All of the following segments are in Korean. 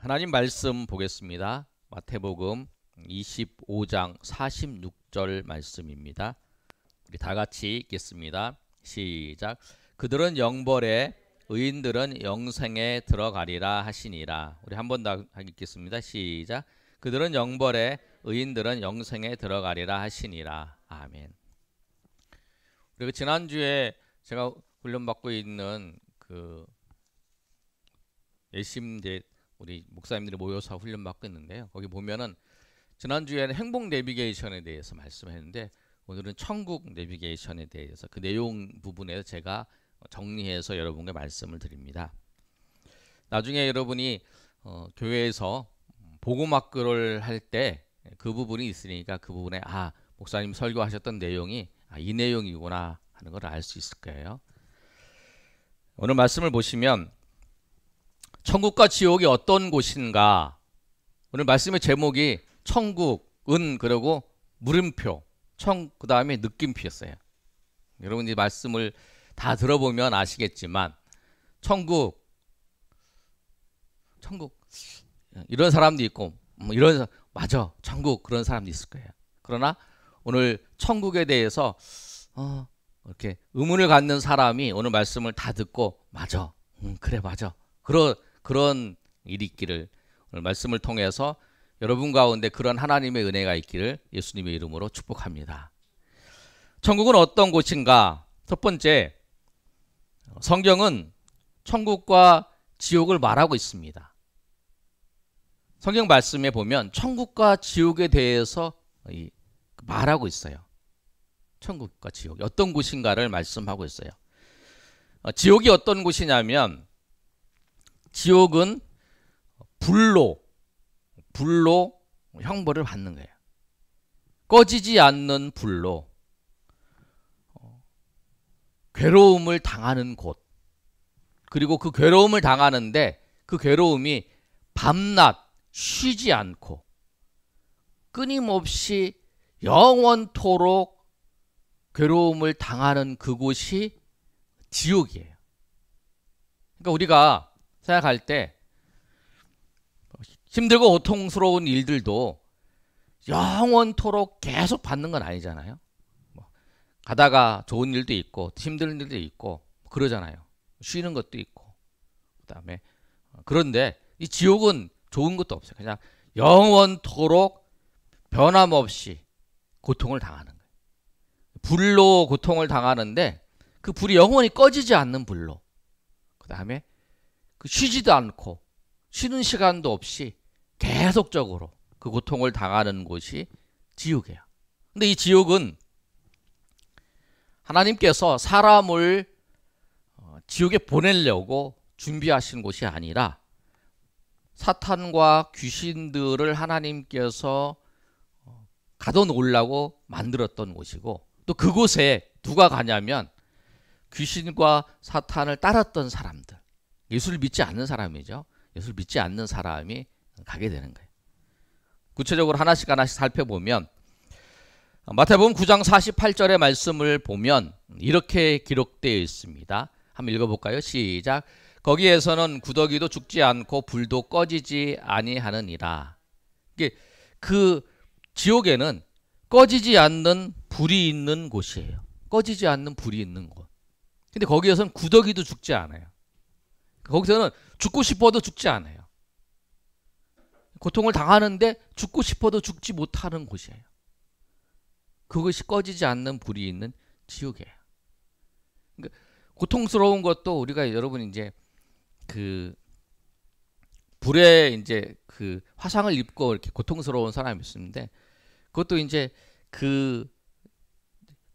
하나님 말씀 보겠습니다. 마태복음 25장 46절 말씀입니다. 우리 다 같이 읽겠습니다. 시작. 그들은 영벌에 의인들은 영생에 들어가리라 하시니라. 우리 한 번 더 읽겠습니다. 시작. 그들은 영벌에 의인들은 영생에 들어가리라 하시니라. 아멘. 그리고 지난주에 제가 훈련받고 있는 예심제 우리 목사님들이 모여서 훈련받고 있는데요. 거기 보면은 지난주에는 행복 내비게이션에 대해서 말씀했는데 오늘은 천국 내비게이션에 대해서 그 내용 부분에서 제가 정리해서 여러분께 말씀을 드립니다. 나중에 여러분이 교회에서 복음학교를 할 때 그 부분이 있으니까 그 부분에 목사님 설교하셨던 내용이 이 내용이구나 하는 걸 알 수 있을 거예요. 오늘 말씀을 보시면 천국과 지옥이 어떤 곳인가. 오늘 말씀의 제목이 천국은 그리고 물음표, 그 다음에 느낌표였어요. 여러분 이 말씀을 다 들어보면 아시겠지만 천국 이런 사람도 있고 맞아 천국 그런 사람도 있을 거예요. 그러나 오늘 천국에 대해서 이렇게 의문을 갖는 사람이 오늘 말씀을 다 듣고 맞아 그래 맞아 그런 일이 있기를 오늘 말씀을 통해서 여러분 가운데 그런 하나님의 은혜가 있기를 예수님의 이름으로 축복합니다. 천국은 어떤 곳인가? 첫 번째, 성경은 천국과 지옥을 말하고 있습니다. 성경 말씀에 보면 천국과 지옥에 대해서 말하고 있어요. 천국과 지옥이 어떤 곳인가를 말씀하고 있어요. 지옥이 어떤 곳이냐면 지옥은 불로 형벌을 받는 거예요. 꺼지지 않는 불로 괴로움을 당하는 곳. 그리고 그 괴로움을 당하는데 그 괴로움이 밤낮 쉬지 않고 끊임없이 영원토록 괴로움을 당하는 그곳이 지옥이에요. 그러니까 우리가 생각할 때 힘들고 고통스러운 일들도 영원토록 계속 받는 건 아니잖아요. 가다가 좋은 일도 있고 힘든 일도 있고 그러잖아요. 쉬는 것도 있고 그다음에 그런데 이 지옥은 좋은 것도 없어요. 그냥 영원토록 변함없이 고통을 당하는 거예요. 불로 고통을 당하는데 그 불이 영원히 꺼지지 않는 불로 그다음에 쉬지도 않고 쉬는 시간도 없이 계속적으로 그 고통을 당하는 곳이 지옥이에요. 근데 이 지옥은 하나님께서 사람을 지옥에 보내려고 준비하신 곳이 아니라 사탄과 귀신들을 하나님께서 가둬놓으려고 만들었던 곳이고 또 그곳에 누가 가냐면 귀신과 사탄을 따랐던 사람들, 예수를 믿지 않는 사람이죠. 예수를 믿지 않는 사람이 가게 되는 거예요. 구체적으로 하나씩 살펴보면 마태복음 9장 48절의 말씀을 보면 이렇게 기록되어 있습니다. 한번 읽어볼까요? 시작. 거기에서는 구더기도 죽지 않고 불도 꺼지지 아니하느니라. 그 지옥에는 꺼지지 않는 불이 있는 곳이에요. 꺼지지 않는 불이 있는 곳. 근데 거기에서는 구더기도 죽지 않아요. 거기서는 죽고 싶어도 죽지 않아요. 고통을 당하는데 죽고 싶어도 죽지 못하는 곳이에요. 그것이 꺼지지 않는 불이 있는 지옥이에요. 그러니까 고통스러운 것도 우리가 여러분 이제 그 불에 이제 그 화상을 입고 이렇게 고통스러운 사람이 있는데 그것도 이제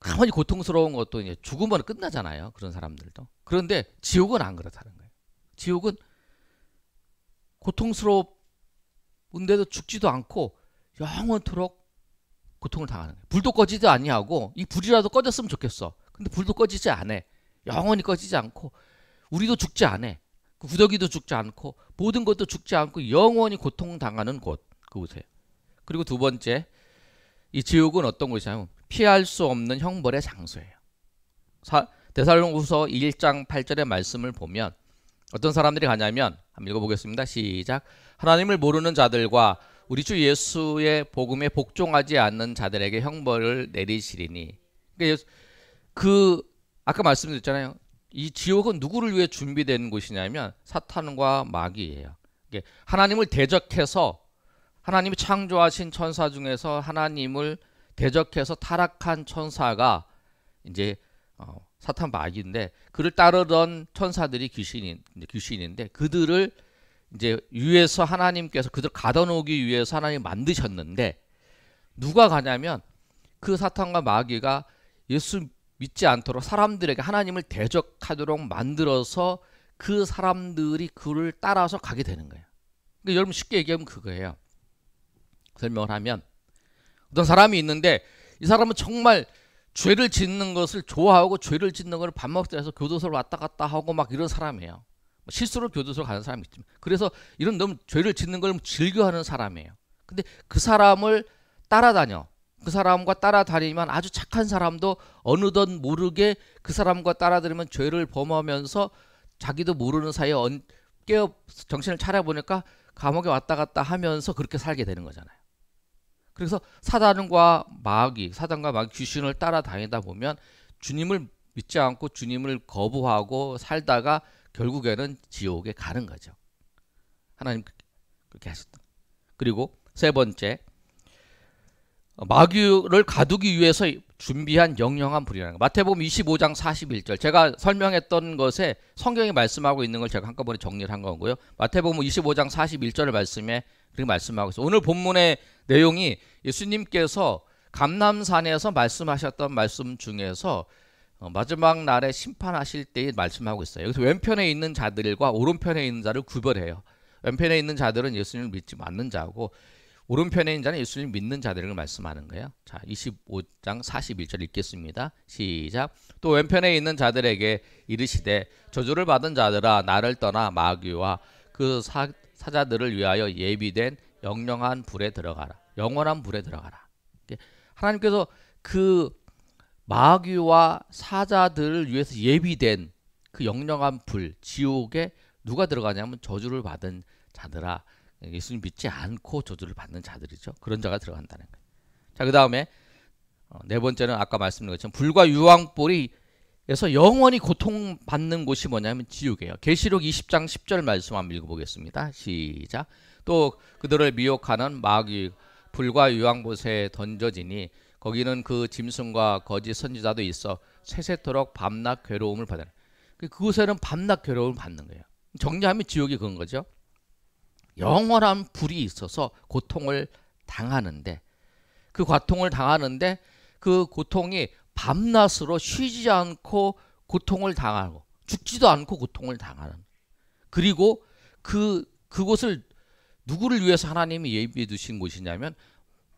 가만히 고통스러운 것도 이제 죽으면 끝나잖아요. 그런 사람들도. 그런데 지옥은 안 그렇다는 거예요. 지옥은 고통스러운데도 죽지도 않고 영원토록 고통을 당하는 거예요. 불도 꺼지지 아니하고 이 불이라도 꺼졌으면 좋겠어. 근데 불도 꺼지지 않아. 영원히 꺼지지 않고 우리도 죽지 않아. 그 구더기도 죽지 않고 모든 것도 죽지 않고 영원히 고통당하는 곳, 그곳에. 그리고 두 번째, 이 지옥은 어떤 곳이냐면 피할 수 없는 형벌의 장소예요. 데살로니가후서 1장 8절의 말씀을 보면 어떤 사람들이 가냐면 한번 읽어보겠습니다. 시작. 하나님을 모르는 자들과 우리 주 예수의 복음에 복종하지 않는 자들에게 형벌을 내리시리니. 그러니까 그 아까 말씀드렸잖아요. 이 지옥은 누구를 위해 준비된 곳이냐면 사탄과 마귀예요. 하나님을 대적해서 하나님이 창조하신 천사 중에서 하나님을 대적해서 타락한 천사가 이제 사탄 마귀인데, 그를 따르던 천사들이 귀신인데 그들을 이제 위에서 하나님께서 그들 가둬놓기 위해서 하나님 만드셨는데, 누가 가냐면 그 사탄과 마귀가 예수 믿지 않도록 사람들에게 하나님을 대적하도록 만들어서 그 사람들이 그를 따라서 가게 되는 거예요. 그러니까 여러분 쉽게 얘기하면 그거예요. 설명을 하면 어떤 사람이 있는데 이 사람은 정말 죄를 짓는 것을 좋아하고 죄를 짓는 걸 밥 먹자 해서 교도소를 왔다 갔다 하고 막 이런 사람이에요. 실수로 교도소를 가는 사람이 있지만, 그래서 이런 너무 죄를 짓는 걸 즐겨하는 사람이에요. 근데 그 사람을 따라다녀. 그 사람과 따라다니면 아주 착한 사람도 어느덧 모르게 그 사람과 따라다니면 죄를 범하면서 자기도 모르는 사이에 깨어 정신을 차려보니까 감옥에 왔다 갔다 하면서 그렇게 살게 되는 거잖아요. 그래서 사단과 마귀 귀신을 따라다니다 보면 주님을 믿지 않고 주님을 거부하고 살다가 결국에는 지옥에 가는 거죠. 하나님 그렇게 하셨다. 그리고 세 번째, 마귀를 가두기 위해서 준비한 영영한 불이라는 거. 마태복음 25장 41절. 제가 설명했던 것에 성경이 말씀하고 있는 걸 제가 한꺼번에 정리를 한 거고요. 마태복음 25장 41절의 말씀에 그렇게 말씀하고 있어요. 오늘 본문의 내용이 예수님께서 감람산에서 말씀하셨던 말씀 중에서 마지막 날에 심판하실 때에 말씀하고 있어요. 여기서 왼편에 있는 자들과 오른편에 있는 자를 구별해요. 왼편에 있는 자들은 예수님을 믿지 않는 자고, 오른편에 있는 자는 예수님 믿는 자들을 말씀하는 거예요. 자, 25장 41절 읽겠습니다. 시작. 또 왼편에 있는 자들에게 이르시되 저주를 받은 자들아, 나를 떠나 마귀와 그 사자들을 위하여 예비된 영영한 불에 들어가라. 영원한 불에 들어가라. 하나님께서 그 마귀와 사자들을 위해서 예비된 그 영영한 불, 지옥에 누가 들어가냐면 저주를 받은 자들아, 예수님 믿지 않고 저주를 받는 자들이죠. 그런 자가 들어간다는 거예요. 자, 그 다음에 네 번째는 아까 말씀드린 것처럼 불과 유황불이에서 영원히 고통받는 곳이 뭐냐면 지옥이에요. 계시록 20장 10절 말씀 한번 읽어보겠습니다. 시작. 또 그들을 미혹하는 마귀 불과 유황불에 던져지니 거기는 그 짐승과 거짓 선지자도 있어 세세토록 밤낮 괴로움을 받아요. 그곳에는 밤낮 괴로움을 받는 거예요. 정리하면 지옥이 그런 거죠. 영원한 불이 있어서 고통을 당하는데, 그 고통을 당하는데 그 고통이 밤낮으로 쉬지 않고 고통을 당하고 죽지도 않고 고통을 당하는, 그리고 그곳을 누구를 위해서 하나님이 예비해 두신 곳이냐면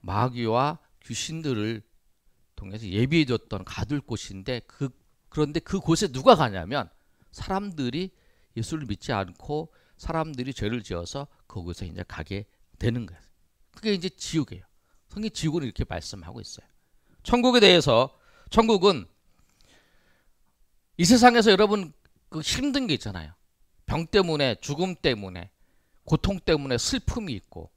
마귀와 귀신들을 통해서 예비해 뒀던 가둘 곳인데, 그런데 그곳에 누가 가냐면 사람들이 예수를 믿지 않고 사람들이 죄를 지어서 그곳에 이제 가게 되는 거예요. 그게 이제 지옥이에요. 성경 지옥은 이렇게 말씀하고 있어요. 천국에 대해서, 천국은 이 세상에서 여러분 그 힘든 게 있잖아요. 병 때문에, 죽음 때문에, 고통 때문에 슬픔이 있고,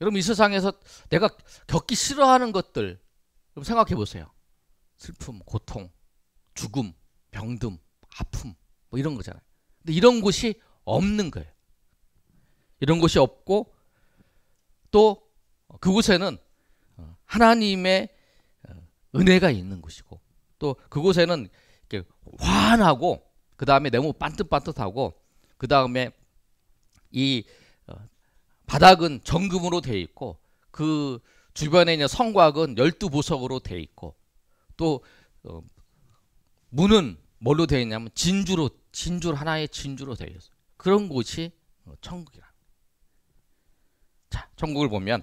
여러분 이 세상에서 내가 겪기 싫어하는 것들 여러분 생각해 보세요. 슬픔, 고통, 죽음, 병듦, 아픔 뭐 이런 거잖아요. 근데 이런 곳이 없는 거예요. 이런 곳이 없고, 또 그곳에는 하나님의 은혜가 있는 곳이고, 또 그곳에는 이렇게 환하고, 그 다음에 너무 반듯반듯하고, 그 다음에 이 바닥은 정금으로 되어 있고, 그 주변에 있는 성곽은 12보석으로 되어 있고, 또 문은 뭘로 되어 있냐면 진주로 하나의 진주로 되어 있어요. 그런 곳이 천국이라. 자, 천국을 보면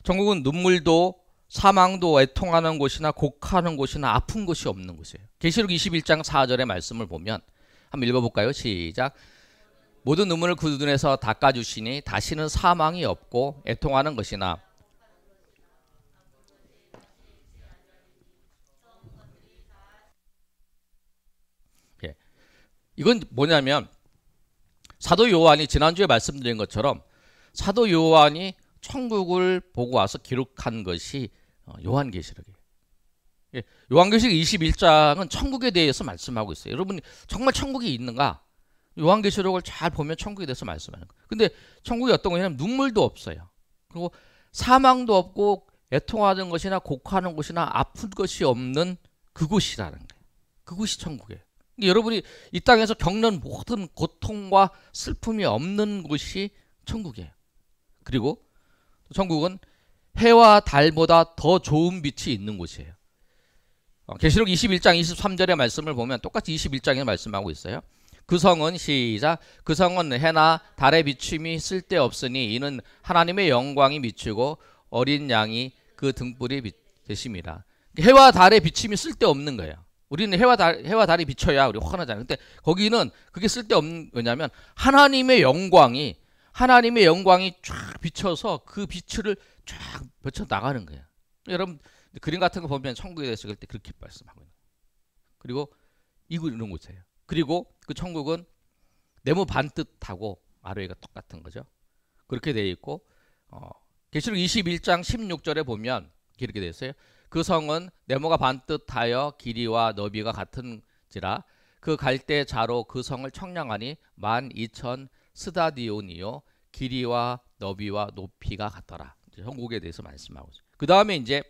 천국은 눈물도 사망도 애통하는 곳이나 곡하는 곳이나 아픈 곳이 없는 곳이에요. 계시록 21장 4절의 말씀을 보면 한번 읽어볼까요? 시작. 모든 눈물을 그 눈에서 닦아주시니 다시는 사망이 없고 애통하는 것이나 이건 뭐냐면 사도 요한이 지난주에 말씀드린 것처럼 사도 요한이 천국을 보고 와서 기록한 것이 요한계시록이에요. 예, 요한계시록 21장은 천국에 대해서 말씀하고 있어요. 여러분 정말 천국이 있는가? 요한계시록을 잘 보면 천국에 대해서 말씀하는 거예요. 근데 천국이 어떤 거냐면 눈물도 없어요. 그리고 사망도 없고 애통하는 것이나 곡하는 것이나 아픈 것이 없는 그곳이라는 거예요. 그곳이 천국이에요. 여러분이 이 땅에서 겪는 모든 고통과 슬픔이 없는 곳이 천국이에요. 그리고 천국은 해와 달보다 더 좋은 빛이 있는 곳이에요. 계시록 21장 23절의 말씀을 보면 똑같이 21장에 말씀하고 있어요. 그 성은 시작 그 성은 해나 달의 비춤이 쓸데없으니 이는 하나님의 영광이 비추고 어린 양이 그 등불이 되심이라. 해와 달의 비춤이 쓸데없는 거예요. 우리는 해와 달이 비춰야 우리 환하잖아요. 근데 거기는 그게 쓸데없는 거냐면 하나님의 영광이 쫙 비춰서 그 빛을 쫙 비춰 나가는 거예요. 여러분 그림 같은 거 보면 천국에 대해서 그럴 때 그렇게 말씀하고 있는 거예요. 그리고 이런 곳이에요. 그리고 그 천국은 네모 반듯하고 아래가 똑같은 거죠. 그렇게 되어 있고 계시록 21장 16절에 보면 이렇게 되어 있어요. 그 성은 네모가 반듯하여 길이와 너비가 같은지라 그 갈대 자로 그 성을 청량하니 12,000 스다디온이요 길이와 너비와 높이가 같더라. 천국에 대해서 말씀하고 있어요. 그 다음에 이제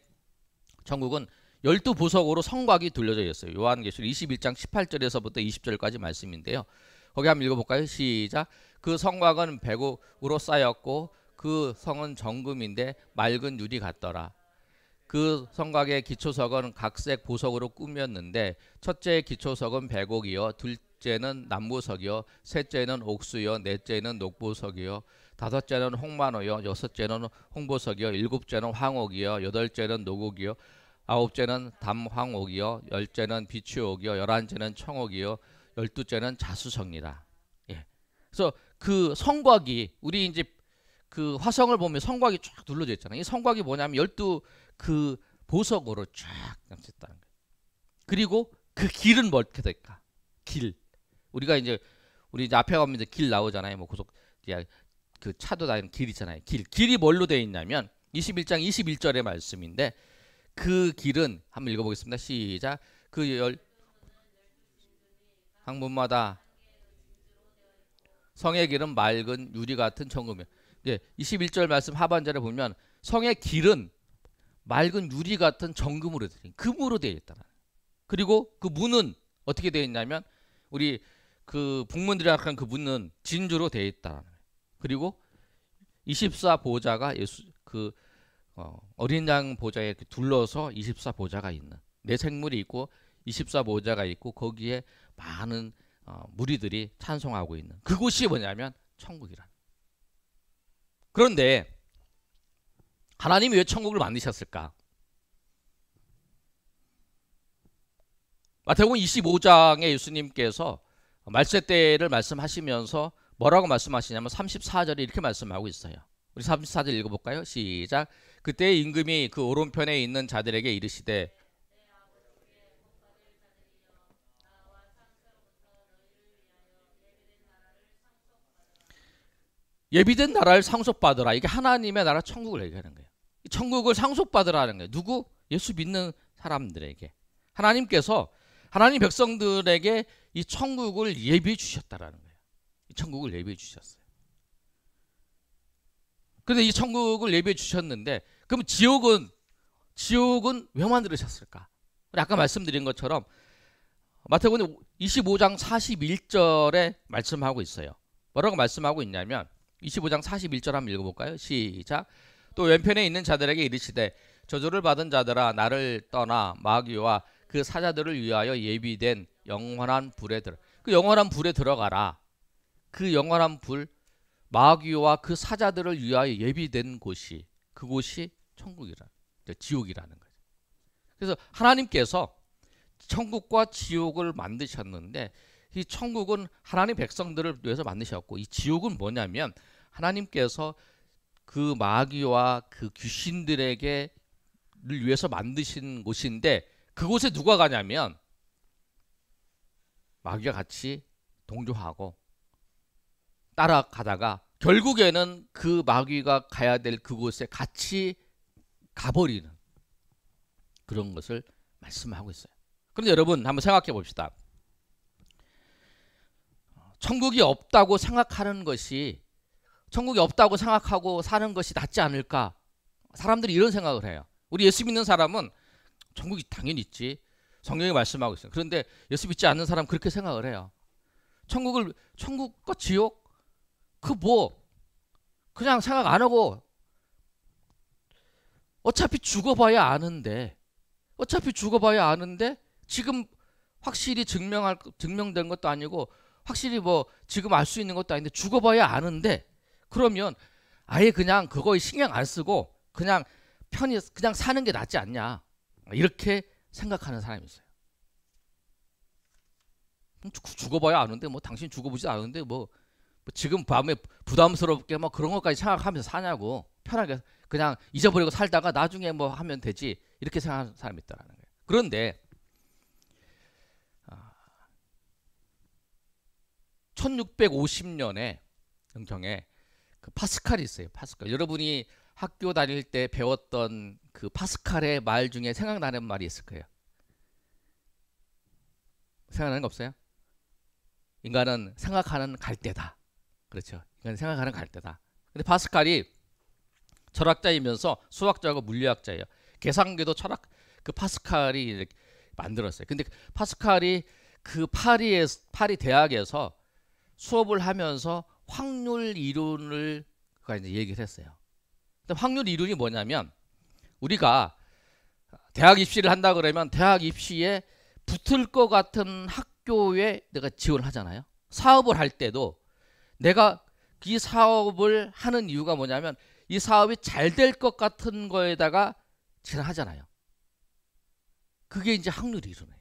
천국은 12보석으로 성곽이 둘러져 있어요. 요한계시록 21장 18절에서부터 20절까지 말씀인데요. 거기 한번 읽어볼까요? 시작. 그 성곽은 백옥으로 쌓였고 그 성은 정금인데 맑은 유리 같더라. 그 성곽의 기초석은 각색 보석으로 꾸몄는데 첫째 기초석은 백옥이요 둘째는 남보석이요 셋째는 옥수요 넷째는 녹보석이요 다섯째는 홍만호요 여섯째는 홍보석이요 일곱째는 황옥이요 여덟째는 노곡이요 아홉째는 담황옥이요 열째는 비추옥이요 열한째는 청옥이요 열두째는 자수성이라. 예. 그래서 그 성곽이 우리 이제 그 화성을 보면 성곽이 쫙 둘러져 있잖아요. 이 성곽이 뭐냐면 12 그 보석으로 쫙 감쌌다는 거예요. 그리고 그 길은 뭐 어떻게 될까? 길. 우리 이제 앞에 가면 이제 길 나오잖아요. 뭐 고속 그 차도 다니는 길 있잖아요. 길이 뭘로 되어 있냐면 21장 21절의 말씀인데 그 길은 한번 읽어보겠습니다. 시작. 그 항문마다 성의 길은 맑은 유리 같은 정금이에요. 예, 21절 말씀 하반절에 보면 성의 길은 맑은 유리 같은 정금으로 되어 금으로 되어 있다. 그리고 그 문은 어떻게 되어 있냐면 우리 그 북문들이라고 하는 그 문은 진주로 되어 있다. 그리고 24보좌가 예수 그 어린 양 보좌에 이렇게 둘러서 24보좌가 있는 내 생물이 있고 24보좌가 있고 거기에 많은 무리들이 찬송하고 있는 그곳이 뭐냐면 천국이라. 그런데 하나님이 왜 천국을 만드셨을까? 마태복음 25장에 예수님께서 말세 때를 말씀하시면서 뭐라고 말씀하시냐면 34절에 이렇게 말씀하고 있어요. 우리 34절 읽어볼까요? 시작. 그때 임금이 그 오른편에 있는 자들에게 이르시되 예비된 나라를 상속받으라. 이게 하나님의 나라 천국을 얘기하는 거예요. 천국을 상속받으라는 거예요. 누구? 예수 믿는 사람들에게. 하나님께서 하나님 백성들에게 이 천국을 예비해 주셨다라는 거예요. 이 천국을 예비해 주셨어요. 그런데 이 천국을 예비해 주셨는데 그럼 지옥은 왜 만들으셨을까? 아까 말씀드린 것처럼 마태복음 25장 41절에 말씀하고 있어요. 뭐라고 말씀하고 있냐면 25장 41절 한번 읽어볼까요? 시작. 또 왼편에 있는 자들에게 이르시되 저주를 받은 자들아 나를 떠나 마귀와 그 사자들을 위하여 예비된 영원한 불에 그 영원한 불에 들어가라. 그 영원한 불 마귀와 그 사자들을 위하여 예비된 곳이 그곳이 천국이라 지옥이라는 거죠. 그래서 하나님께서 천국과 지옥을 만드셨는데 이 천국은 하나님 백성들을 위해서 만드셨고 이 지옥은 뭐냐면 하나님께서 그 마귀와 그 귀신들에게 위해서 만드신 곳인데 그곳에 누가 가냐면 마귀와 같이 동조하고 따라가다가 결국에는 그 마귀가 가야 될 그곳에 같이 가버리는 그런 것을 말씀하고 있어요. 그런데 여러분 한번 생각해 봅시다. 천국이 없다고 생각하는 것이, 천국이 없다고 생각하고 사는 것이 낫지 않을까? 사람들이 이런 생각을 해요. 우리 예수 믿는 사람은 천국이 당연히 있지. 성경이 말씀하고 있어요. 그런데 예수 믿지 않는 사람 그렇게 생각을 해요. 천국과 지옥? 그 뭐 그냥 생각 안 하고 어차피 죽어봐야 아는데 지금 확실히 증명된 것도 아니고 확실히 뭐 지금 알 수 있는 것도 아닌데 죽어봐야 아는데, 그러면 아예 그냥 그거에 신경 안 쓰고 그냥 편히 그냥 사는 게 낫지 않냐, 이렇게 생각하는 사람이 있어요. 죽어봐야 아는데 뭐 당신 죽어보지 않은데 뭐 지금 밤에 부담스럽게 뭐 그런 것까지 생각하면서 사냐고, 편하게 그냥 잊어버리고 살다가 나중에 뭐 하면 되지, 이렇게 생각하는 사람이 있다는 거예요. 그런데 1650년에 경에 그 파스칼이 있어요. 파스칼. 여러분이 학교 다닐 때 배웠던 그 파스칼의 말 중에 생각나는 말이 있을 거예요. 생각나는 거 없어요? 인간은 생각하는 갈대다. 그렇죠. 인간은 생각하는 갈대다. 근데 파스칼이 철학자이면서 수학자고 물리학자예요. 계산기도 그 파스칼이 이렇게 만들었어요. 근데 파스칼이 그 파리 대학에서 수업을 하면서 확률 이론을 이제 얘기를 했어요. 근데 확률 이론이 뭐냐면, 우리가 대학 입시를 한다 그러면 대학 입시에 붙을 것 같은 학교에 내가 지원을 하잖아요. 사업을 할 때도 내가 이 사업을 하는 이유가 뭐냐면 이 사업이 잘 될 것 같은 거에다가 지원하잖아요. 그게 이제 확률 이론이에요.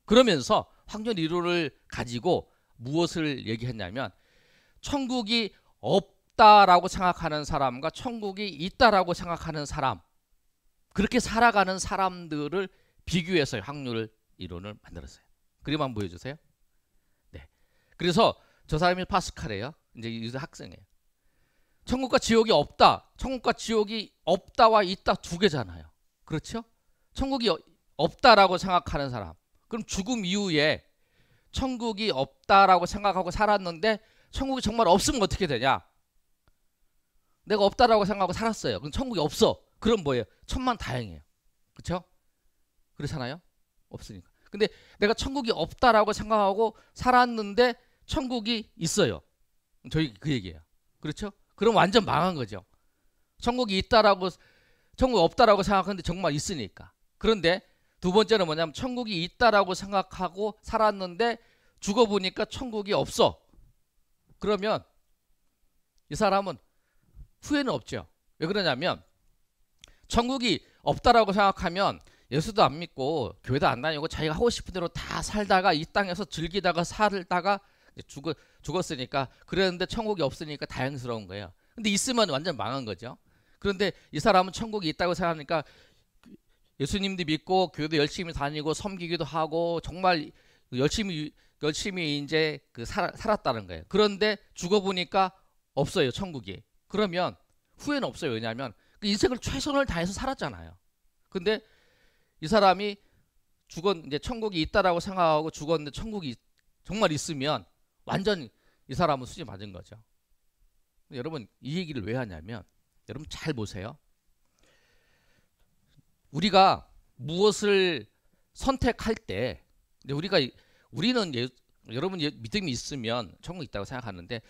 그러면서 확률 이론을 가지고 무엇을 얘기했냐면, 천국이 없다라고 생각하는 사람과 천국이 있다라고 생각하는 사람, 그렇게 살아가는 사람들을 비교해서 확률 이론을 만들었어요. 그림 한번 보여주세요. 네. 그래서 저 사람이 파스칼이에요. 이제 이 학생이에요. 천국과 지옥이 없다. 천국과 지옥이 없다와 있다 두 개잖아요. 그렇죠? 천국이 없다라고 생각하는 사람. 그럼 죽음 이후에 천국이 없다라고 생각하고 살았는데 천국이 정말 없으면 어떻게 되냐? 내가 없다라고 생각하고 살았어요. 그럼 천국이 없어. 그럼 뭐예요? 천만다행이에요. 그렇죠? 그렇잖아요? 없으니까. 근데 내가 천국이 없다라고 생각하고 살았는데 천국이 있어요. 저희 그 얘기예요. 그렇죠? 그럼 완전 망한 거죠. 천국이 없다라고 생각하는데 정말 있으니까. 그런데 두 번째는 뭐냐면, 천국이 있다라고 생각하고 살았는데 죽어보니까 천국이 없어. 그러면 이 사람은 후회는 없죠. 왜 그러냐면, 천국이 없다라고 생각하면 예수도 안 믿고 교회도 안 다니고 자기가 하고 싶은 대로 다 살다가 이 땅에서 즐기다가 살다가 죽었으니까, 그랬는데 천국이 없으니까 다행스러운 거예요. 근데 있으면 완전 망한 거죠. 그런데 이 사람은 천국이 있다고 생각하니까 예수님도 믿고 교회도 열심히 다니고 섬기기도 하고 정말 열심히 이제 살았다는 거예요. 그런데 죽어보니까 없어요, 천국이. 그러면 후회는 없어요. 왜냐하면 그 인생을 최선을 다해서 살았잖아요. 근데 이 사람이 이제 천국이 있다라고 생각하고 죽었는데 천국이 정말 있으면 완전 이 사람은 수지 맞은 거죠. 여러분, 이 얘기를 왜 하냐면, 여러분 잘 보세요. 우리가 무엇을 선택할 때, 우리는 여러분 믿음이 있으면 천국 있다고 생각하는데,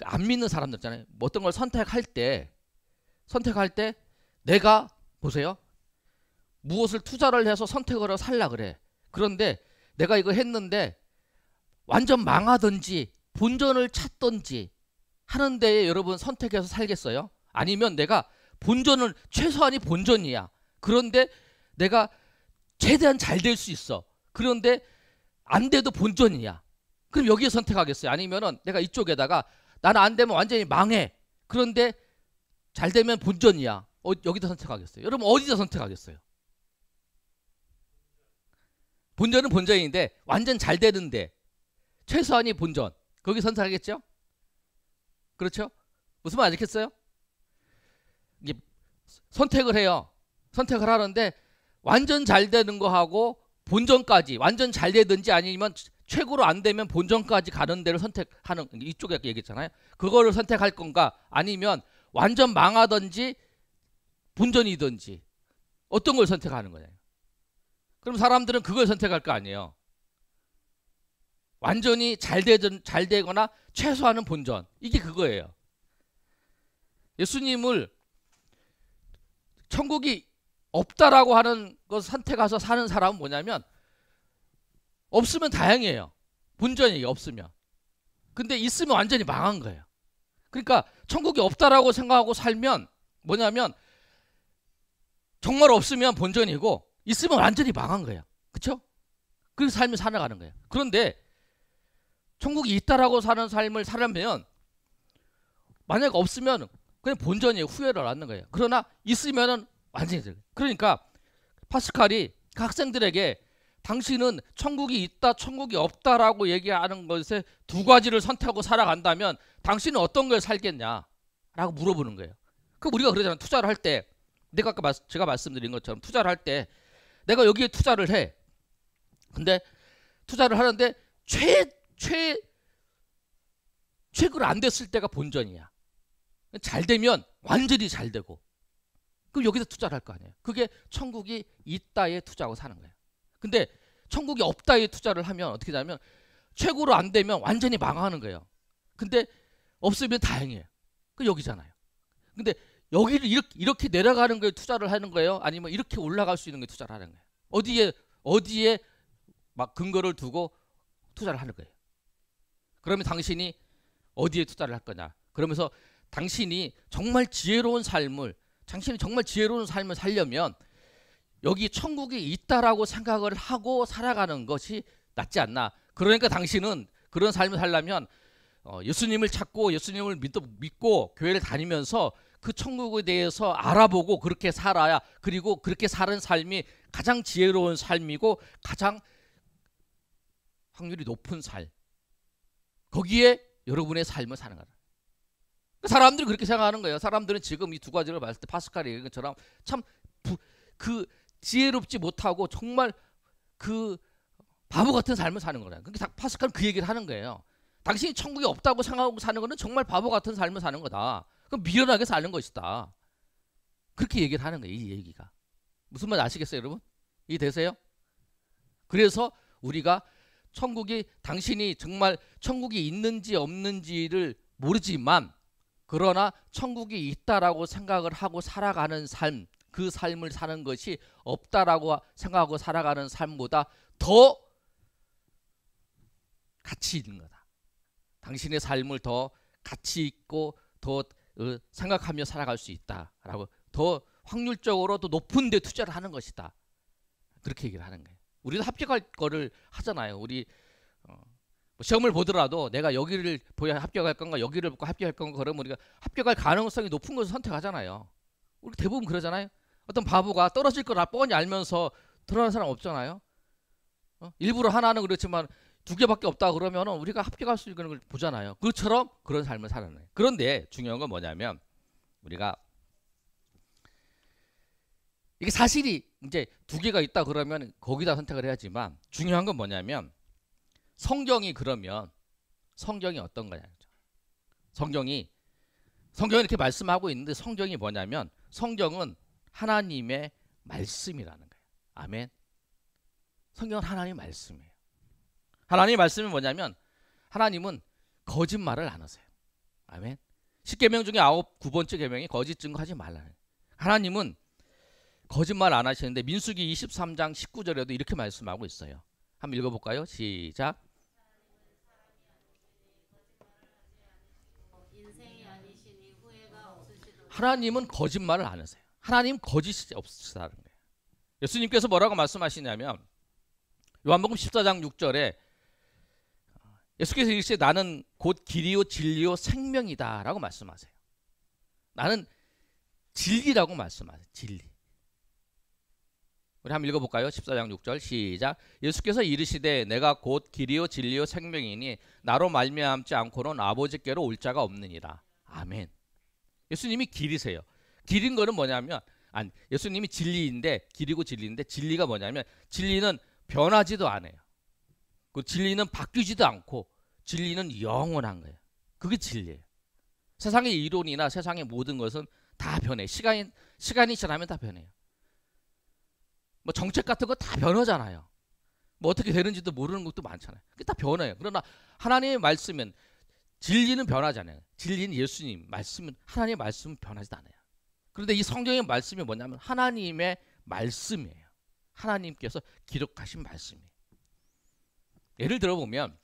안 믿는 사람들 있잖아요. 어떤 걸 선택할 때 내가 보세요. 무엇을 투자를 해서 선택을 해서 살라 그래. 그런데 내가 이거 했는데 완전 망하든지 본전을 찾든지 하는 데에 여러분 선택해서 살겠어요? 아니면 내가 최소한이 본전이야. 그런데 내가 최대한 잘 될 수 있어. 그런데 안 돼도 본전이야. 그럼 여기에 선택하겠어요? 아니면은 내가 이쪽에다가 나는 안 되면 완전히 망해. 그런데 잘 되면 본전이야. 여기다 선택하겠어요? 여러분 어디다 선택하겠어요? 본전은 본전인데 완전 잘 되는데 최소한이 본전. 거기 선택하겠죠? 그렇죠? 무슨 말 아시겠어요? 이게 선택을 해요. 선택을 하는데 완전 잘 되는 거 하고 본전까지 완전 잘 되든지 아니면 최고로 안 되면 본전까지 가는 데를 선택하는, 이쪽에 얘기했잖아요. 그거를 선택할 건가 아니면 완전 망하든지 본전이든지 어떤 걸 선택하는 거냐. 그럼 사람들은 그걸 선택할 거 아니에요. 완전히 잘 되거나 최소한은 본전. 이게 그거예요. 예수님을 천국이 없다라고 하는 것 선택해서 사는 사람은 뭐냐면 없으면 다행이에요. 본전이 없으면. 근데 있으면 완전히 망한 거예요. 그러니까 천국이 없다라고 생각하고 살면 뭐냐면 정말 없으면 본전이고 있으면 완전히 망한 거예요. 그렇죠? 그 삶을 살아가는 거예요. 그런데 천국이 있다라고 사는 삶을 살려면 만약 없으면 그냥 본전이에요. 후회를 얻는 거예요. 그러나 있으면은 완전히 돼요. 그러니까 파스칼이 그 학생들에게 당신은 천국이 있다, 천국이 없다라고 얘기하는 것에 두 가지를 선택하고 살아간다면 당신은 어떤 걸 살겠냐라고 물어보는 거예요. 그 우리가 그러잖아요. 투자를 할 때 내가 아까 제가 말씀드린 것처럼 투자를 할 때 내가 여기에 투자를 해. 근데 투자를 하는데 최고로 안 됐을 때가 본전이야. 잘 되면 완전히 잘 되고 그럼 여기서 투자를 할 거 아니에요. 그게 천국이 있다에 투자하고 사는 거예요. 근데 천국이 없다에 투자를 하면 어떻게 되냐면 최고로 안 되면 완전히 망하는 거예요. 근데 없으면 다행이에요. 그 여기잖아요. 근데 여기를 이렇게 내려가는 거에 투자를 하는 거예요? 아니면 이렇게 올라갈 수 있는 거에 투자를 하는 거예요? 어디에 막 근거를 두고 투자를 하는 거예요? 그러면 당신이 어디에 투자를 할 거냐? 그러면서 당신이 정말 지혜로운 삶을 살려면 여기 천국이 있다라고 생각을 하고 살아가는 것이 낫지 않나. 그러니까 당신은 그런 삶을 살려면 예수님을 찾고 예수님을 믿고 교회를 다니면서 그 천국에 대해서 알아보고 그렇게 살아야, 그리고 그렇게 사는 삶이 가장 지혜로운 삶이고 가장 확률이 높은 삶, 거기에 여러분의 삶을 사는 거다. 사람들이 그렇게 생각하는 거예요. 사람들은 지금 이 두 가지를 봤을 때 파스칼이 얘기한 것처럼 참 그 지혜롭지 못하고 정말 그 바보 같은 삶을 사는 거예요. 그러니까 파스칼은 그 얘기를 하는 거예요. 당신이 천국이 없다고 생각하고 사는 거는 정말 바보 같은 삶을 사는 거다. 그럼 미련하게 사는 것이다. 그렇게 얘기를 하는 거예요. 이 얘기가. 무슨 말 아시겠어요, 여러분? 이해되세요? 그래서 우리가 당신이 정말 천국이 있는지 없는지를 모르지만 그러나 천국이 있다라고 생각을 하고 살아가는 삶, 그 삶을 사는 것이 없다라고 생각하고 살아가는 삶보다 더 가치 있는 거다. 당신의 삶을 더 가치 있고 더 생각하며 살아갈 수 있다라고, 더 확률적으로 더 높은 데 투자를 하는 것이다. 그렇게 얘기를 하는 거예요. 우리도 합격할 거를 하잖아요. 우리 시험을 보더라도 내가 여기를 보야 합격할 건가 여기를 보고 합격할 건가, 그러면 우리가 합격할 가능성이 높은 것을 선택하잖아요. 우리 대부분 그러잖아요. 어떤 바보가 떨어질 걸 뻔히 알면서 들어가는 사람 없잖아요. 일부러 하나는 그렇지만 두 개밖에 없다 그러면 우리가 합격할 수 있는 걸 보잖아요. 그처럼 그런 삶을 사는 거예요. 그런데 중요한 건 뭐냐면 우리가 이게 사실이 이제 두 개가 있다 그러면 거기다 선택을 해야지만 중요한 건 뭐냐면 성경이 어떤 거냐. 성경이 이렇게 말씀하고 있는데 성경이 뭐냐면 성경은 하나님의 말씀이라는 거예요. 아멘. 성경은 하나님의 말씀이에요. 하나님의 말씀이 뭐냐면 하나님은 거짓말을 안 하세요. 아멘. 10계명 중에 9번째 계명이 거짓 증거하지 말라는 거예요. 하나님은 거짓말 안 하시는데 민수기 23장 19절에도 이렇게 말씀하고 있어요. 한번 읽어볼까요? 시작. 하나님은 거짓말을 안 하세요. 하나님 거짓이 없으시다는 거예요. 예수님께서 뭐라고 말씀하시냐면 요한복음 14장 6절에 예수께서 이르시되 나는 곧 길이요 진리요 생명이다 라고 말씀하세요. 나는 진리라고 말씀하세요. 진리. 우리 한번 읽어볼까요? 14장 6절 시작. 예수께서 이르시되 내가 곧 길이요 진리요 생명이니 나로 말미암지 않고는 아버지께로 올 자가 없느니라. 아멘. 예수님이 길이세요. 길인 거는 뭐냐면 예수님이 진리인데 길이고 진리인데 진리가 뭐냐면 진리는 변하지도 않아요. 그 진리는 바뀌지도 않고 진리는 영원한 거예요. 그게 진리예요. 세상의 이론이나 세상의 모든 것은 다 변해. 시간이 지나면 다 변해요. 뭐 정책 같은 거 다 변하잖아요. 뭐 어떻게 되는지도 모르는 것도 많잖아요. 그게 다 변해요. 그러나 하나님의 말씀은 진리는 변하잖아요. 진리는 예수님 말씀은 하나님의 말씀은 변하지도 않아요. 그런데 이 성경의 말씀이 뭐냐면 하나님의 말씀이에요. 하나님께서 기록하신 말씀이에요. 예를 들어 보면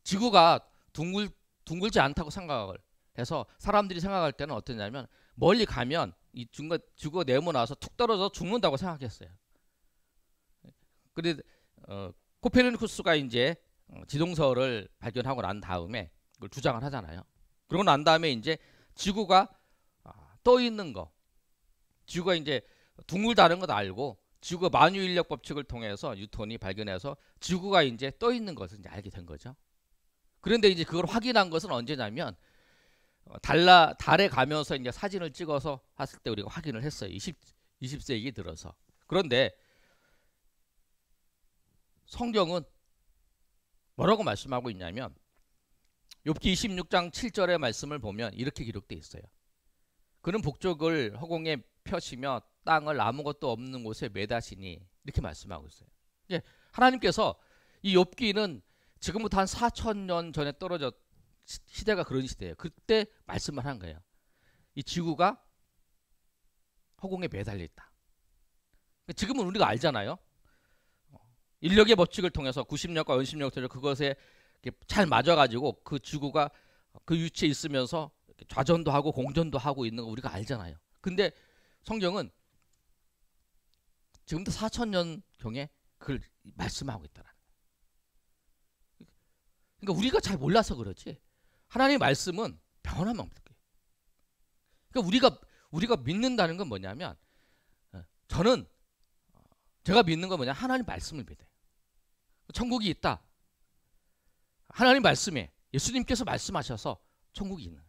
지구가 둥글지 않다고 생각을 해서 사람들이 생각할 때는 어떠냐면 멀리 가면 이 지구가 네모나서 툭 떨어져 죽는다고 생각했어요. 그런데 코페르니쿠스가 이제 지동설을 발견하고 난 다음에 그걸 주장을 하잖아요. 그러고 난 다음에 이제 지구가 떠 있는 거, 지구가 이제 둥글다는 것 알고 지구가 만유인력 법칙을 통해서 뉴턴이 발견해서 지구가 이제 떠 있는 것을 이제 알게 된 거죠. 그런데 이제 그걸 확인한 것은 언제냐면 달에 가면서 이제 사진을 찍어서 했을 때 우리가 확인을 했어요. 20세기 들어서. 그런데 성경은 뭐라고 말씀하고 있냐면 욥기 26장 7절의 말씀을 보면 이렇게 기록되어 있어요. 그는 북쪽을 허공에 펴시며 땅을 아무것도 없는 곳에 매다시니 이렇게 말씀하고 있어요. 예, 하나님께서 이 욥기는 지금부터 한 4,000년 전에 떨어져 시대가 그런 시대예요. 그때 말씀을 한 거예요. 이 지구가 허공에 매달려 있다. 지금은 우리가 알잖아요. 인력의 법칙을 통해서 구심력과 원심력을 통해서 그것에 잘 맞아가지고 그 지구가 그 위치에 있으면서 좌전도 하고 공전도 하고 있는 거 우리가 알잖아요. 근데 성경은 지금부터 4,000년 경에 그걸 말씀하고 있더라. 그러니까 우리가 잘 몰라서 그렇지. 하나님의 말씀은 변하면 없는 거예요. 그러니까 우리가 믿는다는 건 뭐냐면 제가 믿는 건 뭐냐 하나님 말씀을 믿어요. 천국이 있다. 하나님 말씀에 예수님께서 말씀하셔서 천국이 있는 거예요.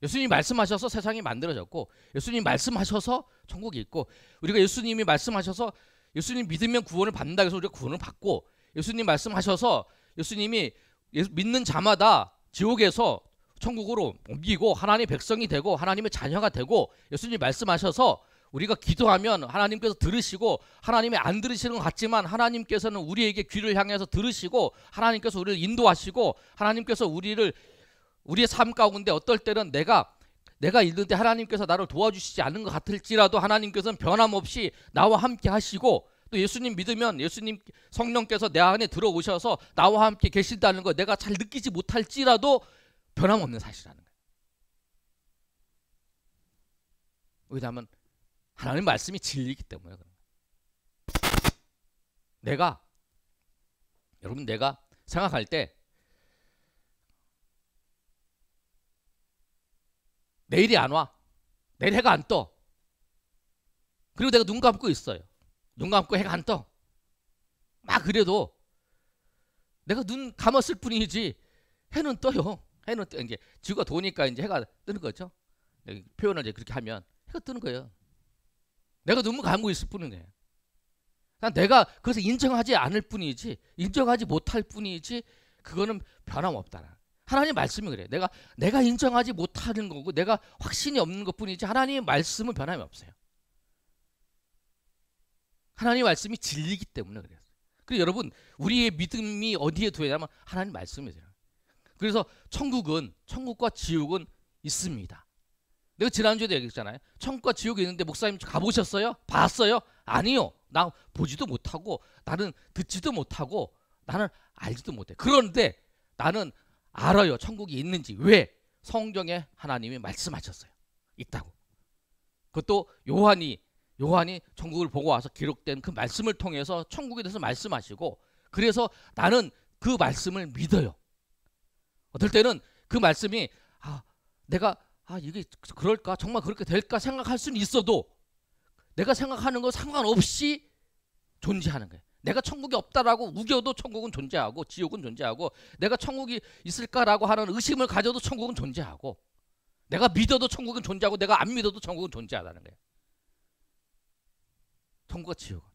예수님이 말씀하셔서 세상이 만들어졌고 예수님이 말씀하셔서 천국이 있고 우리가 예수님이 말씀하셔서 예수님 믿으면 구원을 받는다 해서 우리가 구원을 받고 예수님 말씀하셔서 예수님이 믿는 자마다 지옥에서 천국으로 옮기고 하나님의 백성이 되고 하나님의 자녀가 되고 예수님이 말씀하셔서 우리가 기도하면 하나님께서 들으시고 하나님이 안 들으시는 것 같지만 하나님께서는 우리에게 귀를 향해서 들으시고 하나님께서 우리를 인도하시고 하나님께서 우리의 삶 가운데 어떨 때는 내가 있는데 하나님께서 나를 도와주시지 않는 것 같을지라도 하나님께서는 변함없이 나와 함께 하시고 또 예수님 믿으면 예수님 성령께서 내 안에 들어오셔서 나와 함께 계신다는 거 내가 잘 느끼지 못할지라도 변함없는 사실이라는 거예요. 왜냐하면 하나님 말씀이 진리이기 때문에 그런 거예요. 여러분 내가 생각할 때 내일이 안 와. 내일 해가 안 떠. 그리고 내가 눈 감고 있어요. 눈 감고 해가 안 떠. 막 그래도 내가 눈 감았을 뿐이지 해는 떠요. 해는 떠. 이제 지구가 도니까 이제 해가 뜨는 거죠. 표현을 이제 그렇게 하면 해가 뜨는 거예요. 내가 눈을 감고 있을 뿐이에요. 내가 그것을 인정하지 않을 뿐이지 인정하지 못할 뿐이지 그거는 변함없다. 하나님 말씀이 그래요. 내가 인정하지 못하는 거고 내가 확신이 없는 것뿐이지 하나님의 말씀은 변함이 없어요. 하나님의 말씀이 진리이기 때문에 그래요. 그리고 여러분 우리의 믿음이 어디에 두어야냐면 하나님 말씀이에요. 그래서 천국과 지옥은 있습니다. 내가 지난주에도 얘기했잖아요. 천국과 지옥이 있는데 목사님 가보셨어요? 봤어요? 아니요. 나 보지도 못하고 나는 듣지도 못하고 나는 알지도 못해. 그런데 나는 알아요. 천국이 있는지. 왜? 성경에 하나님이 말씀하셨어요. 있다고. 그것도 요한이 천국을 보고 와서 기록된 그 말씀을 통해서 천국에 대해서 말씀하시고 그래서 나는 그 말씀을 믿어요. 어떨 때는 그 말씀이 이게 그럴까? 정말 그렇게 될까? 생각할 수는 있어도 내가 생각하는 거 상관없이 존재하는 거예요. 내가 천국이 없다라고 우겨도 천국은 존재하고 지옥은 존재하고, 내가 천국이 있을까라고 하는 의심을 가져도 천국은 존재하고, 내가 믿어도 천국은 존재하고 내가 안 믿어도 천국은 존재하다는 거예요. 천국과 지옥은.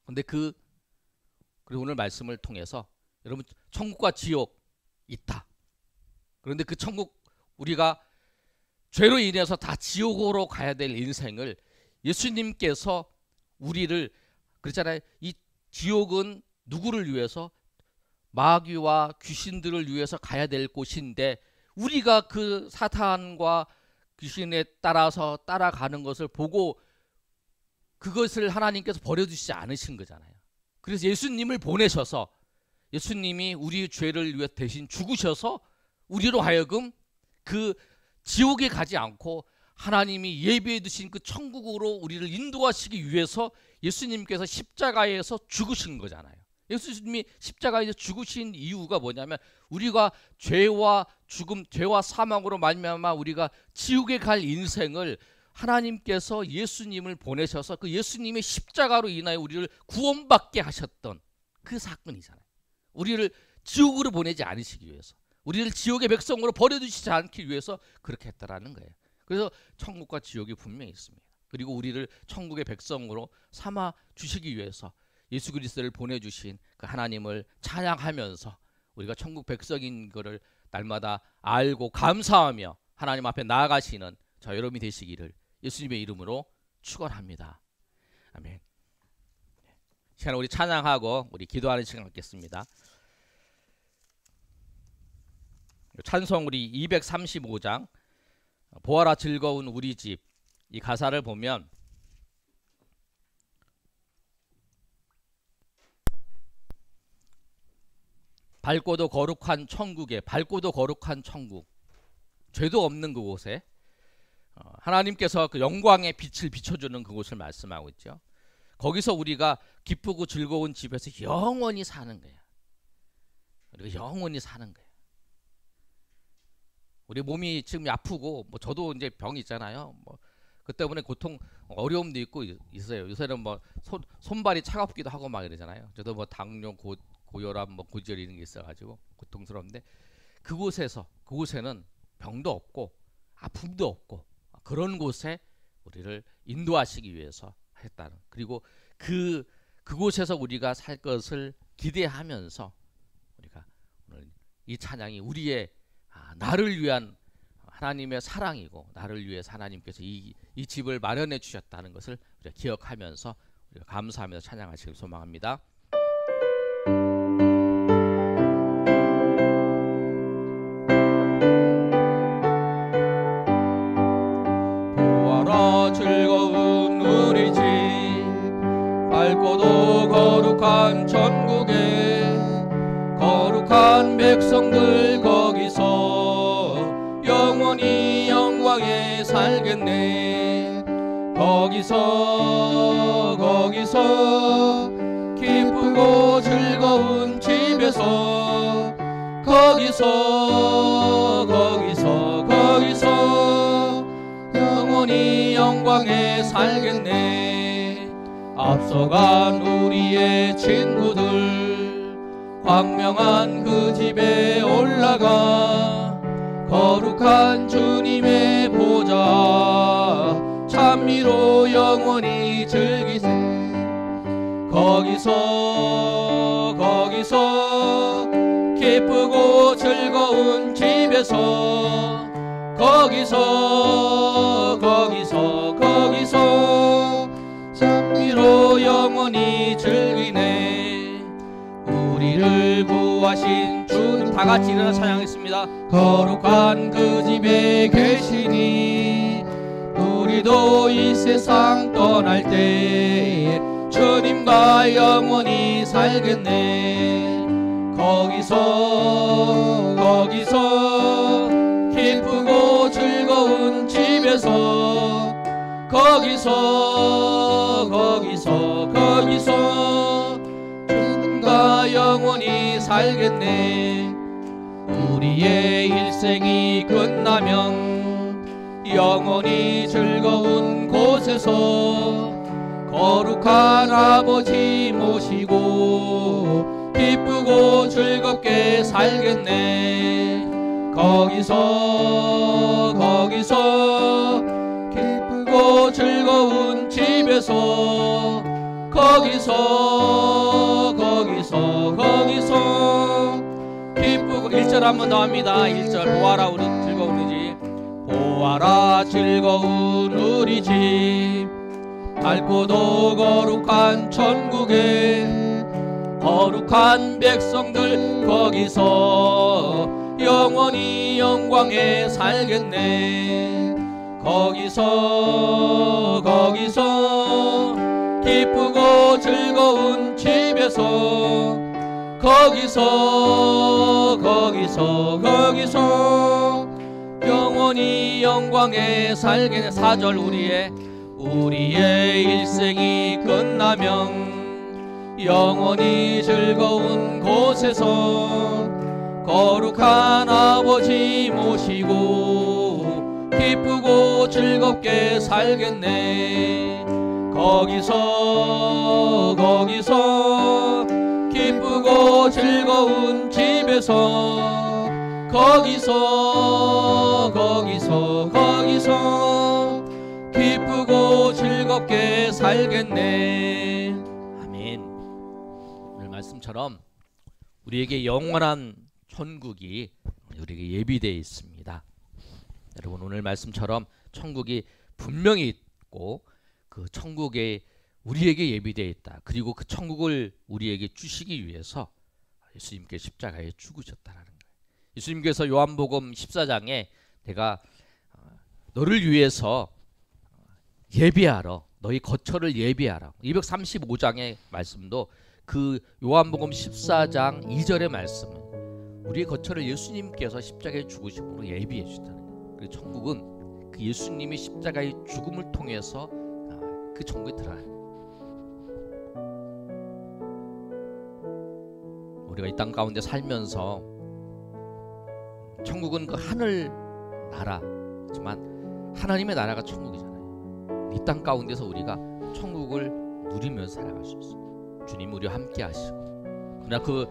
근데 그리고 오늘 말씀을 통해서 여러분, 천국과 지옥 있다. 그런데 그 천국, 우리가 죄로 인해서 다 지옥으로 가야 될 인생을 예수님께서 우리를, 그렇잖아요. 이 지옥은 누구를 위해서? 마귀와 귀신들을 위해서 가야 될 곳인데, 우리가 그 사탄과 귀신에 따라서 따라가는 것을 보고 그것을 하나님께서 버려두시지 않으신 거잖아요. 그래서 예수님을 보내셔서, 예수님이 우리 죄를 위해 대신 죽으셔서 우리로 하여금 그 지옥에 가지 않고 하나님이 예비해 두신 그 천국으로 우리를 인도하시기 위해서 예수님께서 십자가에서 죽으신 거잖아요. 예수님이 십자가에서 죽으신 이유가 뭐냐면, 우리가 죄와 죽음, 죄와 사망으로 말미암아 우리가 지옥에 갈 인생을 하나님께서 예수님을 보내셔서 그 예수님의 십자가로 인하여 우리를 구원받게 하셨던 그 사건이잖아요. 우리를 지옥으로 보내지 않으시기 위해서, 우리를 지옥의 백성으로 버려두시지 않기 위해서 그렇게 했다라는 거예요. 그래서 천국과 지옥이 분명히 있습니다. 그리고 우리를 천국의 백성으로 삼아 주시기 위해서 예수 그리스도를 보내주신 그 하나님을 찬양하면서 우리가 천국 백성인 것을 날마다 알고 감사하며 하나님 앞에 나아가시는 저 여러분이 되시기를 예수님의 이름으로 축원합니다. 아멘. 시간 우리 찬양하고 우리 기도하는 시간 갖겠습니다. 찬송 우리 235장 보아라 즐거운 우리 집, 이 가사를 보면 밝고도 거룩한 천국에, 밝고도 거룩한 천국, 죄도 없는 그곳에 하나님께서 그 영광의 빛을 비춰주는 그곳을 말씀하고 있죠. 거기서 우리가 기쁘고 즐거운 집에서 영원히 사는 거예요. 우리가 영원히 사는 거예요. 우리 몸이 지금 아프고, 뭐 저도 이제 병이 있잖아요. 뭐 그 때문에 고통, 어려움도 있고 있어요. 요새는 뭐 손발이 차갑기도 하고 막 이러잖아요. 저도 뭐 당뇨, 고혈압, 뭐 고지혈 이런 게 있어가지고 고통스러운데, 그곳에는 병도 없고 아픔도 없고 그런 곳에 우리를 인도하시기 위해서 했다는, 그리고 그곳에서 우리가 살 것을 기대하면서 우리가 오늘 이 찬양이 우리의 나를 위한 하나님의 사랑이고, 나를 위해서 하나님께서 이 집을 마련해 주셨다는 것을 우리가 기억하면서 우리가 감사하면서 찬양하시길 소망합니다. 보아라 즐거운 우리 집, 밝고도 거룩한 천국에 거룩한 백성들 거기서 영원히 영광에 살겠네. 거기서 기쁘고 즐거운 집에서 거기서 영원히 영광에 살겠네. 앞서간 우리의 친구들 광명한 그 집에 올라가 거룩한 주님의 보좌 찬미로 영원히 즐기세. 거기서 기쁘고 즐거운 집에서 거기서 찬미로 영원히 즐기네. 우리를 구하신 주님, 다 같이 일어나 찬양하겠습니다. 거룩한 그 집에 계시니 우리도 이 세상 떠날 때 주님과 영원히 살겠네. 거기서 기쁘고 즐거운 집에서 거기서 주님과 영원히 살겠네. 우리의 일생이 끝나면 영원히 즐거운 곳에서 거룩한 아버지 모시고 기쁘고 즐겁게 살겠네. 거기서 기쁘고 즐거운 집에서 거기서 기쁘고 1절 한번 더 합니다. 1절 보아라 우리 즐거운 우리 집, 보아라 즐거운 우리 집, 밝고도 거룩한 천국에 거룩한 백성들 거기서 영원히 영광에 살겠네. 거기서 기쁘고 즐거운 집에서 거기서 영원히 영광에 살겠네. 4절 우리의 일생이 끝나면 영원히 즐거운 곳에서 거룩한 아버지 모시고 기쁘고 즐겁게 살겠네. 거기서 기쁘고 즐거운 집에서 거기서 기쁘고 즐겁게 살겠네. 아멘. 오늘 말씀처럼 우리에게 영원한 천국이 우리에게 예비되어 있습니다. 여러분, 오늘 말씀처럼 천국이 분명히 있고 그 천국에 우리에게 예비되어 있다. 그리고 그 천국을 우리에게 주시기 위해서 예수님께 십자가에 죽으셨다라는 거예요. 예수님께서 요한복음 14장에 내가 너를 위해서 예비하러, 너희 거처를 예비하라. 235장의 말씀도 그 요한복음 14장 2절의 말씀은 우리의 거처를 예수님께서 십자가에 죽으심으로 예비해 주셨다는 거예요. 그리고 천국은 그 예수님이 십자가의 죽음을 통해서 그 천국에 들어가는 거예요. 우리가 이 땅 가운데 살면서 천국은 그 하늘 나라지만 하나님의 나라가 천국이잖아요. 이 땅 가운데서 우리가 천국을 누리면서 살아갈 수 있어요. 주님 우리와 함께 하시고, 그러나 그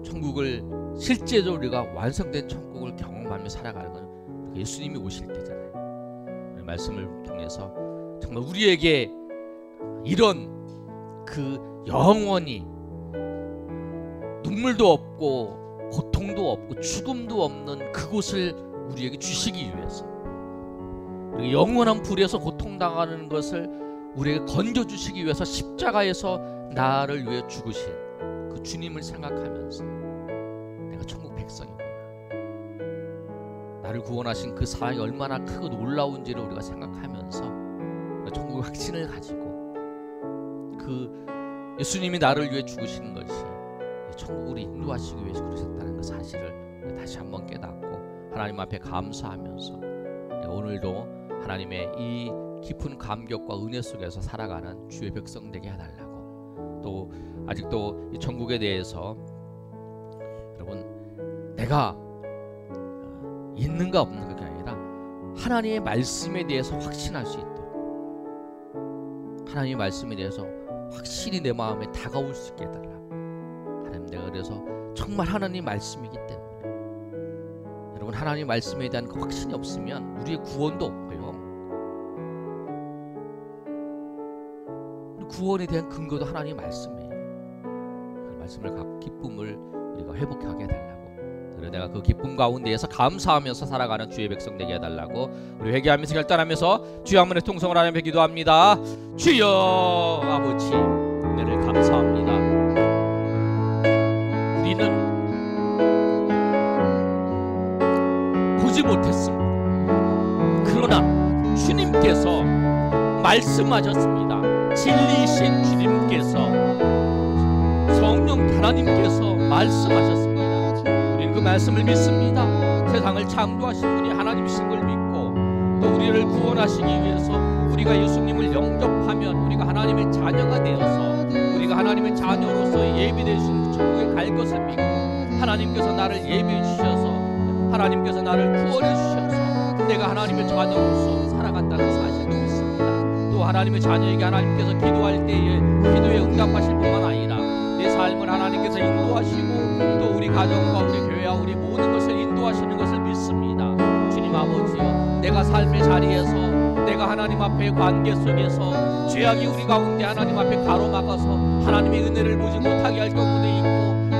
천국을 실제로 우리가 완성된 천국을 경험하며 살아가는 건 예수님이 오실 때잖아요. 말씀을 통해서 정말 우리에게 이런 그 영원히 눈물도 없고 고통도 없고 죽음도 없는 그곳을 우리에게 주시기 위해서, 그리고 영원한 불에서 고통당하는 것을 우리에게 건져주시기 위해서 십자가에서 나를 위해 죽으신 그 주님을 생각하면서 내가 천국 백성이구나, 나를 구원하신 그 사랑이 얼마나 크고 놀라운지를 우리가 생각하면서 천국의 확신을 가지고 그 예수님이 나를 위해 죽으시는 것이 천국을 인도하시기 위해서 그러셨다는 그 사실을 다시 한번 깨닫고 하나님 앞에 감사하면서 오늘도 하나님의 이 깊은 감격과 은혜 속에서 살아가는 주의 백성 되게 해달라고, 또 아직도 이 천국에 대해서 여러분 내가 있는가 없는가 게 아니라 하나님의 말씀에 대해서 확신할 수 있도록, 하나님의 말씀에 대해서 확실히 내 마음에 다가올 수 있게 해달라. 하나님, 내가 그래서 정말 하나님 말씀이기 때문에, 여러분 하나님 말씀에 대한 그 확신이 없으면 우리의 구원도 없고요, 구원에 대한 근거도 하나님 말씀이에요. 그 말씀을 갖고 기쁨을 우리가 회복하게 해달라고, 그래서 내가 그 기쁨 가운데에서 감사하면서 살아가는 주의 백성 되게 해달라고 우리 회개하면서 결단하면서 주여 한번의 통성을 하나님께 기도합니다. 주여 아버지, 은혜를 감사합니다. 우리는 보지 못했습니다. 그러나 주님께서 말씀하셨습니다. 진리이신 주님께서, 성령 하나님께서 말씀하셨습니다. 우리는 그 말씀을 믿습니다. 세상을 창조하신 분이 하나님이신 걸 믿고, 또 우리를 구원하시기 위해서 우리가 예수님을 영접하면 우리가 하나님의 자녀가 되어서 우리가 하나님의 자녀로서 예비되신 천국에 갈 것을 믿고, 하나님께서 나를 예비해 주셔서 하나님께서 나를 구원해 주셔서 내가 하나님의 자녀로서 살아간다는 사실을 믿습니다. 또 하나님의 자녀에게 하나님께서 기도할 때에 기도에 응답하실 뿐만 아니라 내 삶을 하나님께서 인도하시고 또 우리 가정과 우리 교회와 우리 모든 것을 인도하시는 것을 믿습니다. 주님 아버지여, 내가 삶의 자리에서 내가 하나님 앞의 관계 속에서 죄악이 우리 가운데 하나님 앞에 가로막아서 하나님의 은혜를 보지 못하게 할 경우도 있고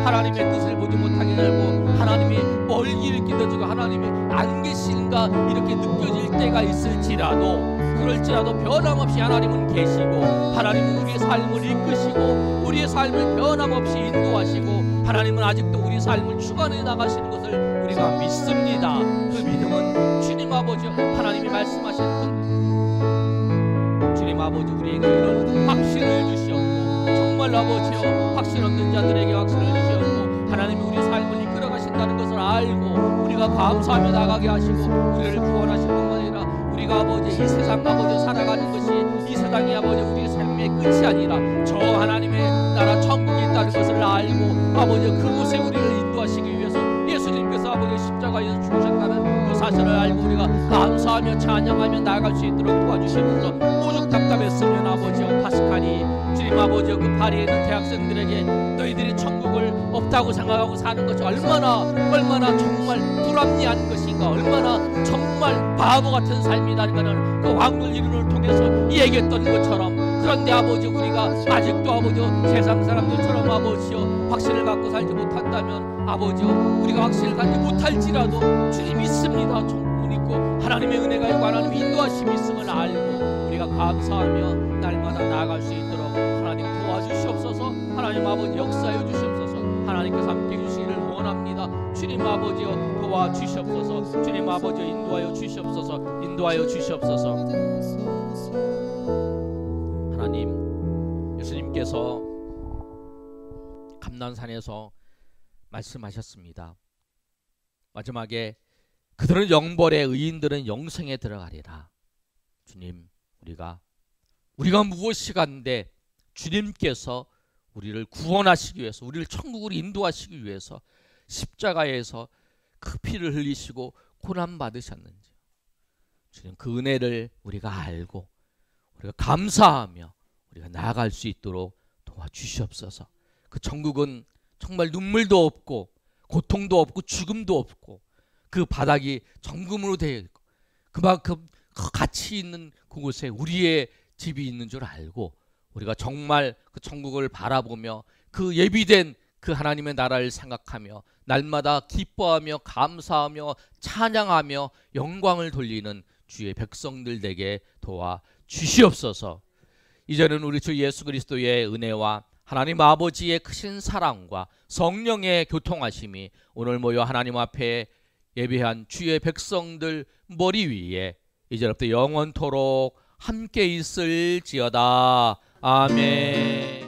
하나님의 뜻을 보지 못하게 하고 하나님이 멀리 느껴지고 하나님이 안 계신가 이렇게 느껴질 때가 있을지라도 그럴지라도 변함없이 하나님은 계시고 하나님은 우리의 삶을 이끄시고 우리의 삶을 변함없이 인도하시고 하나님은 아직도 우리 삶을 주관해 나가시는 것을 우리가 믿습니다. 그 믿음은 주님 아버지 하나님이 말씀하신 주님 아버지 우리에게 이런 확신을 주시었고 정말 아버지여 확신 없는 자들에게 확신을 주시었고 하나님이 우리 삶을 이끌어 가신다는 것을 알고 우리가 감사하며 나가게 하시고 우리를 구원하실 뿐만 아니라 우리가 아버지 이 세상 아버지 살아가는 것이 이 세상이 아버지 우리의 삶의 끝이 아니라 저 하나님의 나라 천국이 있다는 것을 알고 아버지 그곳에 우리를 인도하시기 위해서 예수님께서 아버지 십자가에서 죽으셨다는 그 사실을 알고 우리가 감사하며 찬양하며 나아갈 수 있도록 도와주시면서 오죽 답답했으면 아버지여 파스카니 주님 아버지여 그 파리에 있는 대학생들에게 너희들이 천국을 없다고 생각하고 사는 것이 얼마나 정말 불합리한 것인가 얼마나 정말 바보 같은 삶이라는 그 왕들 이름을 통해서 얘기했던 것처럼 그런데 아버지 우리가 아직도 아버지 세상 사람들처럼 아버지여 확신을 갖고 살지 못한다면 아버지여 우리가 확신을 갖지 못할지라도 주님 믿습니다. 천국은 있고 하나님의 은혜가 있고 하나님의 인도하심이 있음을 알고 우리가 감사하며 날마다 나아갈 수 있도록 하나님 도와주시옵소서. 하나님 아버지 역사해 주시옵소서. 하나님께서 함께 해주시기를 원합니다. 주님 아버지여 도와주시옵소서. 주님 아버지여 인도하여 주시옵소서. 인도하여 주시옵소서. 하나님 예수님께서 감난산에서 말씀하셨습니다. 마지막에 그들은 영벌에 의인들은 영생에 들어가리라. 주님 우리가 무엇이 간데 주님께서 우리를 구원하시기 위해서 우리를 천국으로 인도하시기 위해서 십자가에서 그 피를 흘리시고 고난 받으셨는지 주님 그 은혜를 우리가 알고 우리가 감사하며 우리가 나아갈 수 있도록 도와주시옵소서. 그 천국은 정말 눈물도 없고 고통도 없고 죽음도 없고 그 바닥이 정금으로 되어 있고 그만큼 가치 있는 그곳에 우리의 집이 있는 줄 알고 우리가 정말 그 천국을 바라보며 그 예비된 그 하나님의 나라를 생각하며 날마다 기뻐하며 감사하며 찬양하며 영광을 돌리는 주의 백성들 되게 도와주시옵소서. 이제는 우리 주 예수 그리스도의 은혜와 하나님 아버지의 크신 사랑과 성령의 교통하심이 오늘 모여 하나님 앞에 예배한 주의 백성들 머리 위에 이제부터 영원토록 함께 있을지어다. 아멘.